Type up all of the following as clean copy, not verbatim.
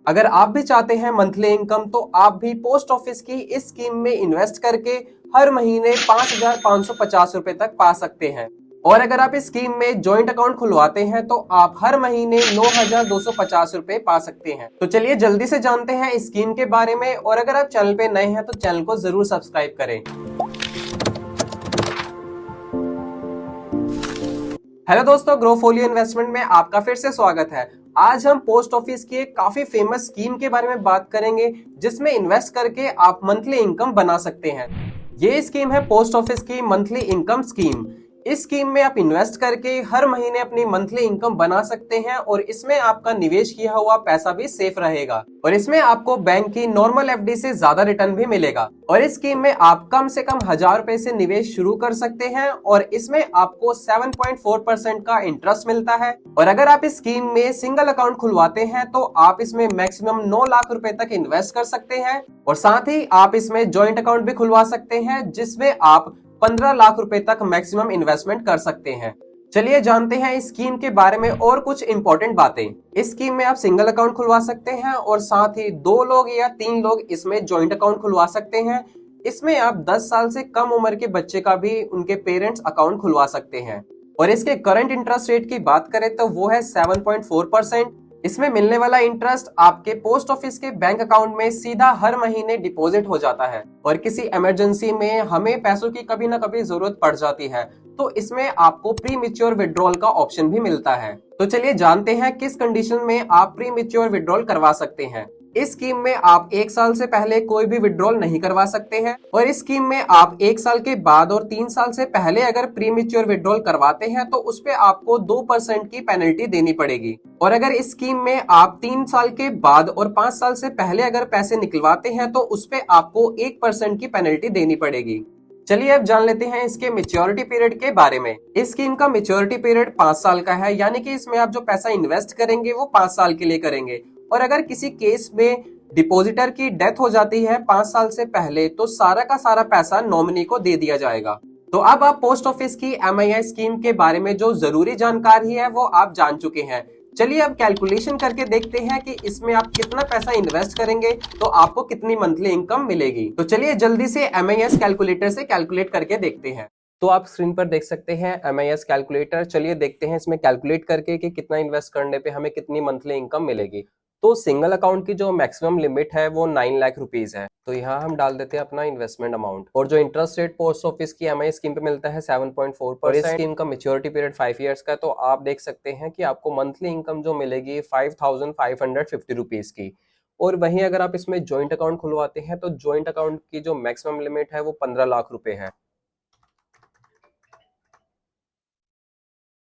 अगर आप भी चाहते हैं मंथली इनकम तो आप भी पोस्ट ऑफिस की इस स्कीम में इन्वेस्ट करके हर महीने 5,550 रुपए तक पा सकते हैं। और अगर आप इस स्कीम में जॉइंट अकाउंट खुलवाते हैं तो आप हर महीने 9,250 रुपए पा सकते हैं। तो चलिए जल्दी से जानते हैं इस स्कीम के बारे में, और अगर आप चैनल पे नए हैं तो चैनल को जरूर सब्सक्राइब करें। हेलो दोस्तों, ग्रोफोलियो इन्वेस्टमेंट में आपका फिर से स्वागत है। आज हम पोस्ट ऑफिस की एक काफी फेमस स्कीम के बारे में बात करेंगे जिसमें इन्वेस्ट करके आप मंथली इनकम बना सकते हैं। ये स्कीम है पोस्ट ऑफिस की मंथली इनकम स्कीम। इस स्कीम में आप इन्वेस्ट करके हर महीने अपनी मंथली इनकम बना सकते हैं और इसमें आपका निवेश किया हुआ पैसा भी सेफ रहेगा और इसमें आपको बैंक की नॉर्मल एफडी से ज्यादा रिटर्न भी मिलेगा। और इस स्कीम में आप कम से कम 1,000 रुपए से निवेश शुरू कर सकते हैं और इसमें आपको 7.4% का इंटरेस्ट मिलता है। और अगर आप इस स्कीम में सिंगल अकाउंट खुलवाते हैं तो आप इसमें मैक्सिमम 9 लाख रुपए तक इन्वेस्ट कर सकते हैं और साथ ही आप इसमें ज्वाइंट अकाउंट भी खुलवा सकते हैं जिसमें आप 15 लाख रुपए तक मैक्सिमम इन्वेस्टमेंट कर सकते हैं। चलिए जानते हैं इस स्कीम के बारे में और कुछ इंपॉर्टेंट बातें। इस स्कीम में आप सिंगल अकाउंट खुलवा सकते हैं और साथ ही 2 लोग या 3 लोग इसमें ज्वाइंट अकाउंट खुलवा सकते हैं। इसमें आप 10 साल से कम उम्र के बच्चे का भी उनके पेरेंट्स अकाउंट खुलवा सकते हैं। और इसके करंट इंटरेस्ट रेट की बात करें तो वो है 7.4%। इसमें मिलने वाला इंटरेस्ट आपके पोस्ट ऑफिस के बैंक अकाउंट में सीधा हर महीने डिपॉजिट हो जाता है और किसी इमरजेंसी में हमें पैसों की कभी ना कभी जरूरत पड़ जाती है तो इसमें आपको प्री मैच्योर विड्रॉल का ऑप्शन भी मिलता है। तो चलिए जानते हैं किस कंडीशन में आप प्री मैच्योर विड्रॉल करवा सकते हैं। इस स्कीम में आप 1 साल से पहले कोई भी विड्रॉल नहीं करवा सकते हैं और इस स्कीम में आप 1 साल के बाद और 3 साल से पहले अगर प्री मैच्योर विड्रॉल करवाते हैं तो उस पे आपको 2% की पेनल्टी देनी पड़ेगी। और अगर इस स्कीम में आप 3 साल के बाद और 5 साल से पहले अगर पैसे निकलवाते हैं तो उस पे आपको 1% की पेनल्टी देनी पड़ेगी। चलिए अब जान लेते हैं इसके मेच्योरिटी पीरियड के बारे में। इस स्कीम का मेच्योरिटी पीरियड 5 साल का है, यानी कि इसमें आप जो पैसा इन्वेस्ट करेंगे वो 5 साल के लिए करेंगे। और अगर किसी केस में डिपॉजिटर की डेथ हो जाती है 5 साल से पहले तो सारा का सारा पैसा नॉमिनी को दे दिया जाएगा। तो अब आप पोस्ट ऑफिस की MII स्कीम के बारे में जो जरूरी जानकारी है वो आप जान चुके हैं। चलिए अब कैलकुलेशन करके देखते हैं कि इसमें आप कितना पैसा इन्वेस्ट करेंगे तो आपको कितनी मंथली इनकम मिलेगी। तो चलिए जल्दी से MIS कैलकुलेटर से कैलकुलेट करके देखते हैं। तो आप स्क्रीन पर देख सकते हैं MIS कैलकुलेटर। चलिए देखते हैं इसमें कैलकुलेट करके कि कितना इन्वेस्ट करने पे हमें कितनी मंथली इनकम मिलेगी। तो सिंगल अकाउंट की जो मैक्सिमम लिमिट है वो 9 लाख रुपीज है। तो यहाँ हम डाल देते हैं अपना इन्वेस्टमेंट अमाउंट। और जो इंटरेस्ट रेट पोस्ट ऑफिस की MIS स्कीम पे मिलता है 7.4%। और इस स्कीम का मेच्योरिटी पीरियड 5 इयर्स का है। तो आप देख सकते हैं कि आपको मंथली इनकम जो मिलेगी 5,550 रुपीज की। और वहीं अगर आप इसमें ज्वाइंट अकाउंट खुलवाते हैं तो ज्वाइंट अकाउंट की जो मैक्सिमम लिमिट है वो 15 लाख रुपए है।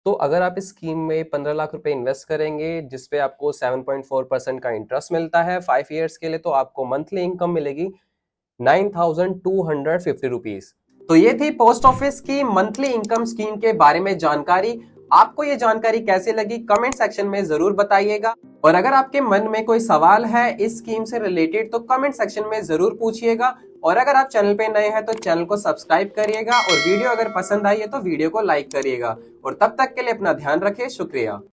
तो अगर आप इस स्कीम में 15 लाख रुपए इन्वेस्ट करेंगे जिसपे आपको 7.4% का इंटरेस्ट मिलता है 5 इयर्स के लिए, तो आपको मंथली इनकम मिलेगी 9,250 रुपीज। तो ये थी पोस्ट ऑफिस की मंथली इनकम स्कीम के बारे में जानकारी। आपको ये जानकारी कैसे लगी कमेंट सेक्शन में जरूर बताइएगा। और अगर आपके मन में कोई सवाल है इस स्कीम से रिलेटेड तो कमेंट सेक्शन में जरूर पूछिएगा। और अगर आप चैनल पे नए हैं तो चैनल को सब्सक्राइब करिएगा और वीडियो अगर पसंद आई है तो वीडियो को लाइक करिएगा। और तब तक के लिए अपना ध्यान रखें। शुक्रिया।